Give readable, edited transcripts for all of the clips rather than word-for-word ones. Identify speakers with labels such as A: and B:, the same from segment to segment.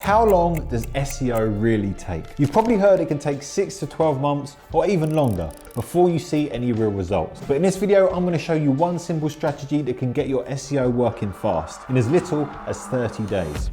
A: How long does SEO really take? You've probably heard it can take 6 to 12 months or even longer before you see any real results. But in this video, I'm going to show you one simple strategy that can get your SEO working fast in as little as 30 days.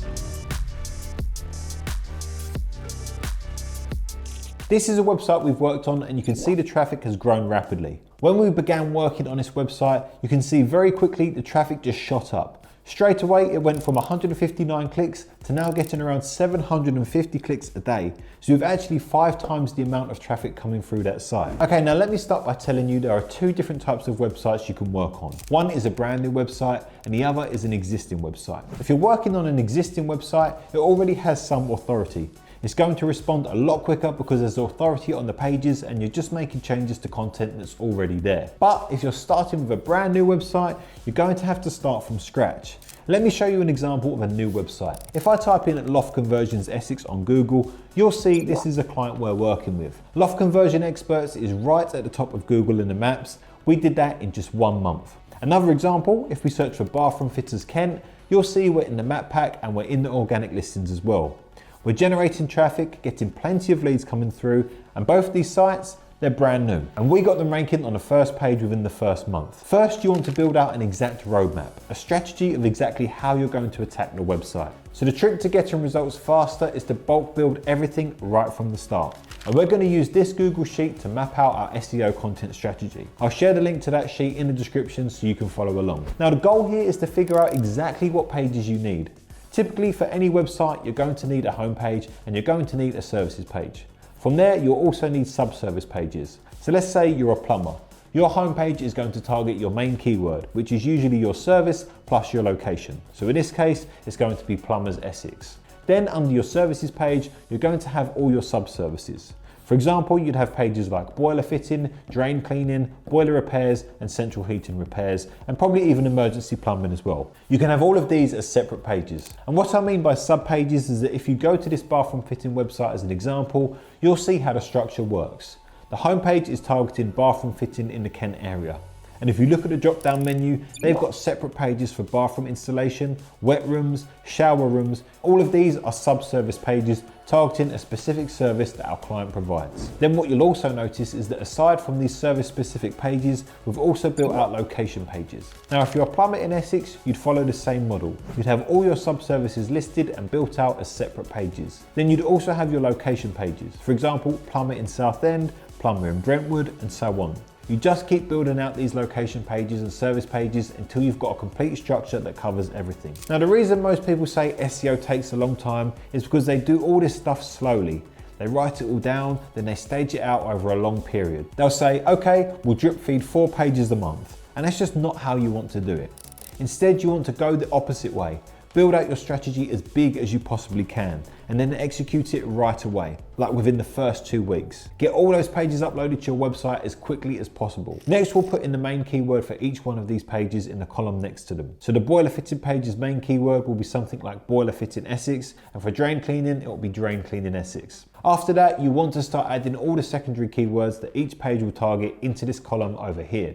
A: This is a website we've worked on and you can see the traffic has grown rapidly. When we began working on this website, you can see very quickly the traffic just shot up. Straight away, it went from 159 clicks to now getting around 750 clicks a day. So you've actually 5 times the amount of traffic coming through that site. Okay, now let me start by telling you there are 2 different types of websites you can work on. One is a brand new website and the other is an existing website. If you're working on an existing website, it already has some authority. It's going to respond a lot quicker because there's authority on the pages and you're just making changes to content that's already there. But if you're starting with a brand new website, you're going to have to start from scratch. Let me show you an example of a new website. If I type in Loft Conversions Essex on Google, you'll see this is a client we're working with. Loft Conversion Experts is right at the top of Google in the maps. We did that in just 1 month. Another example, if we search for Bathroom Fitters Kent, you'll see we're in the map pack and we're in the organic listings as well. We're generating traffic, getting plenty of leads coming through, and both these sites, they're brand new. And we got them ranking on the first page within the first month. First, you want to build out an exact roadmap, a strategy of exactly how you're going to attack the website. So the trick to getting results faster is to bulk build everything right from the start. And we're going to use this Google Sheet to map out our SEO content strategy. I'll share the link to that sheet in the description so you can follow along. Now the goal here is to figure out exactly what pages you need. Typically for any website, you're going to need a homepage and you're going to need a services page. From there, you'll also need sub-service pages. So let's say you're a plumber. Your homepage is going to target your main keyword, which is usually your service plus your location. So in this case, it's going to be Plumbers Essex. Then under your services page, you're going to have all your sub-services. For example, you'd have pages like boiler fitting, drain cleaning, boiler repairs, and central heating repairs, and probably even emergency plumbing as well. You can have all of these as separate pages. And what I mean by sub-pages is that if you go to this bathroom fitting website as an example, you'll see how the structure works. The homepage is targeting bathroom fitting in the Kent area. And if you look at the drop-down menu, they've got separate pages for bathroom installation, wet rooms, shower rooms. All of these are sub-service pages targeting a specific service that our client provides. Then what you'll also notice is that aside from these service-specific pages, we've also built out location pages. Now, if you're a plumber in Essex, you'd follow the same model. You'd have all your sub-services listed and built out as separate pages. Then you'd also have your location pages. For example, plumber in Southend, plumber in Brentwood, and so on. You just keep building out these location pages and service pages until you've got a complete structure that covers everything. Now, the reason most people say SEO takes a long time is because they do all this stuff slowly. They write it all down, then they stage it out over a long period. They'll say, okay, we'll drip feed 4 pages a month. And that's just not how you want to do it. Instead, you want to go the opposite way. Build out your strategy as big as you possibly can and then execute it right away, like within the first 2 weeks. Get all those pages uploaded to your website as quickly as possible. Next, we'll put in the main keyword for each one of these pages in the column next to them. So the boiler fitting page's main keyword will be something like boiler fitting Essex, and for drain cleaning, it will be drain cleaning Essex. After that, you want to start adding all the secondary keywords that each page will target into this column over here.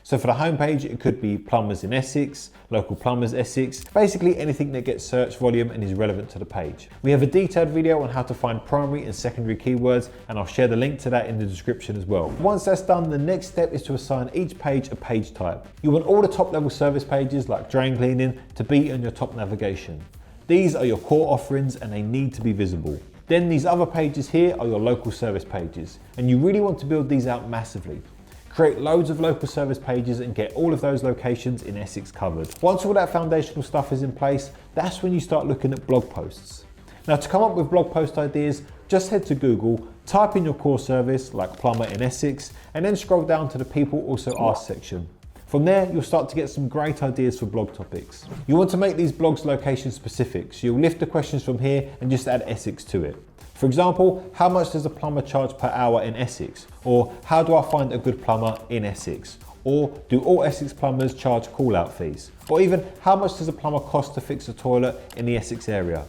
A: So for the homepage, it could be plumbers in Essex, local plumbers Essex, basically anything that gets search volume and is relevant to the page. We have a detailed video on how to find primary and secondary keywords, and I'll share the link to that in the description as well. Once that's done, the next step is to assign each page a page type. You want all the top level service pages like drain cleaning to be on your top navigation. These are your core offerings and they need to be visible. Then these other pages here are your local service pages, and you really want to build these out massively. Create loads of local service pages and get all of those locations in Essex covered. Once all that foundational stuff is in place, that's when you start looking at blog posts. Now, to come up with blog post ideas, just head to Google, type in your core service like plumber in Essex, and then scroll down to the people also asked section. From there, you'll start to get some great ideas for blog topics. You want to make these blogs location specific, so you'll lift the questions from here and just add Essex to it. For example, how much does a plumber charge per hour in Essex? Or how do I find a good plumber in Essex? Or do all Essex plumbers charge call-out fees? Or even how much does a plumber cost to fix a toilet in the Essex area?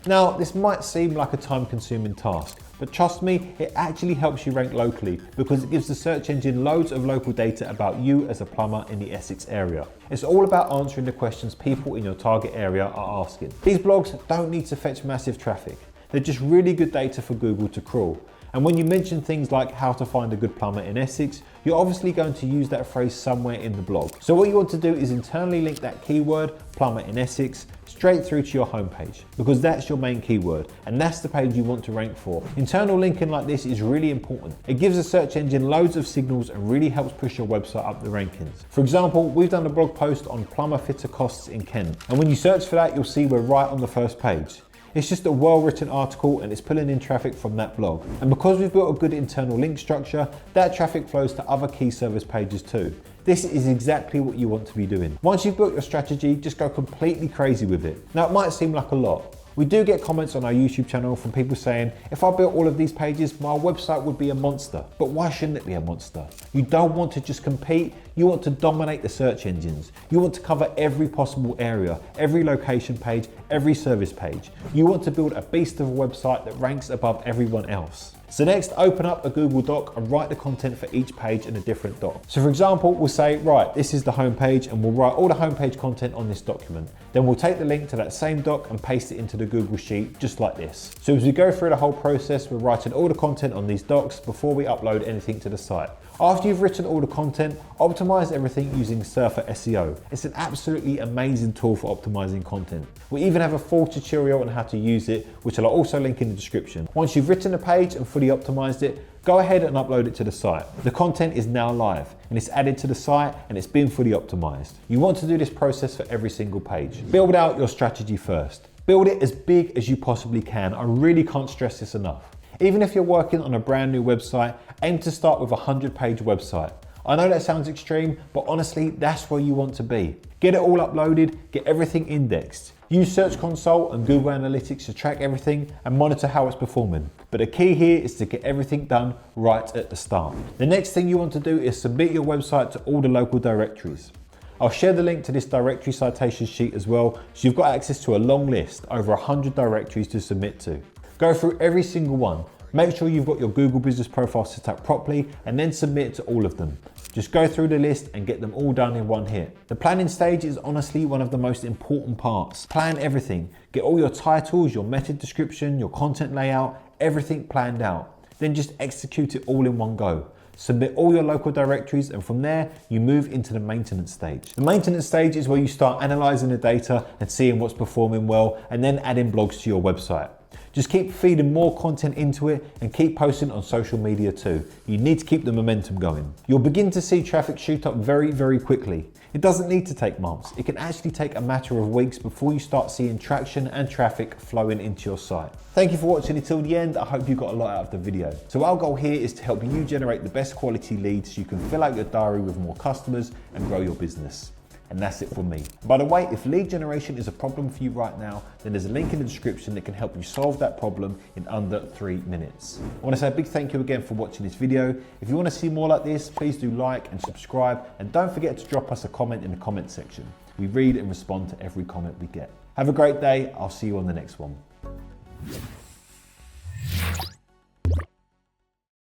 A: Now, this might seem like a time-consuming task, but trust me, it actually helps you rank locally because it gives the search engine loads of local data about you as a plumber in the Essex area. It's all about answering the questions people in your target area are asking. These blogs don't need to fetch massive traffic. They're just really good data for Google to crawl. And when you mention things like how to find a good plumber in Essex, you're obviously going to use that phrase somewhere in the blog. So what you want to do is internally link that keyword, plumber in Essex, straight through to your homepage, because that's your main keyword and that's the page you want to rank for. Internal linking like this is really important. It gives the search engine loads of signals and really helps push your website up the rankings. For example, we've done a blog post on plumber fitter costs in Kent, and when you search for that, you'll see we're right on the first page. It's just a well-written article and it's pulling in traffic from that blog. And because we've built a good internal link structure, that traffic flows to other key service pages too. This is exactly what you want to be doing. Once you've built your strategy, just go completely crazy with it. Now, it might seem like a lot. We do get comments on our YouTube channel from people saying, if I built all of these pages, my website would be a monster. But why shouldn't it be a monster? You don't want to just compete, you want to dominate the search engines. You want to cover every possible area, every location page, every service page. You want to build a beast of a website that ranks above everyone else. So next, open up a Google Doc and write the content for each page in a different doc. So for example, we'll say, right, this is the homepage, and we'll write all the homepage content on this document. Then we'll take the link to that same doc and paste it into the Google Sheet, just like this. So as we go through the whole process, we're writing all the content on these docs before we upload anything to the site. After you've written all the content, optimize everything using Surfer SEO. It's an absolutely amazing tool for optimizing content. We even have a full tutorial on how to use it, which I'll also link in the description. Once you've written a page and fully optimized it, go ahead and upload it to the site. The content is now live and it's added to the site and it's been fully optimized. You want to do this process for every single page. Build out your strategy first. Build it as big as you possibly can. I really can't stress this enough. Even if you're working on a brand new website, aim to start with a 100-page website. I know that sounds extreme, but honestly, that's where you want to be. Get it all uploaded, get everything indexed. Use Search Console and Google Analytics to track everything and monitor how it's performing. But the key here is to get everything done right at the start. The next thing you want to do is submit your website to all the local directories. I'll share the link to this directory citation sheet as well, so you've got access to a long list, over 100 directories to submit to. Go through every single one. Make sure you've got your Google Business Profile set up properly and then submit to all of them. Just go through the list and get them all done in one hit. The planning stage is honestly one of the most important parts. Plan everything. Get all your titles, your meta description, your content layout, everything planned out. Then just execute it all in one go. Submit all your local directories, and from there, you move into the maintenance stage. The maintenance stage is where you start analyzing the data and seeing what's performing well, and then adding blogs to your website. Just keep feeding more content into it and keep posting on social media too. You need to keep the momentum going. You'll begin to see traffic shoot up very, very quickly. It doesn't need to take months. It can actually take a matter of weeks before you start seeing traction and traffic flowing into your site. Thank you for watching until the end. I hope you got a lot out of the video. So our goal here is to help you generate the best quality leads so you can fill out your diary with more customers and grow your business. And that's it for me. By the way, if lead generation is a problem for you right now, then there's a link in the description that can help you solve that problem in under 3 minutes. I want to say a big thank you again for watching this video. If you want to see more like this, please do like and subscribe, and don't forget to drop us a comment in the comment section. We read and respond to every comment we get. Have a great day. I'll see you on the next one.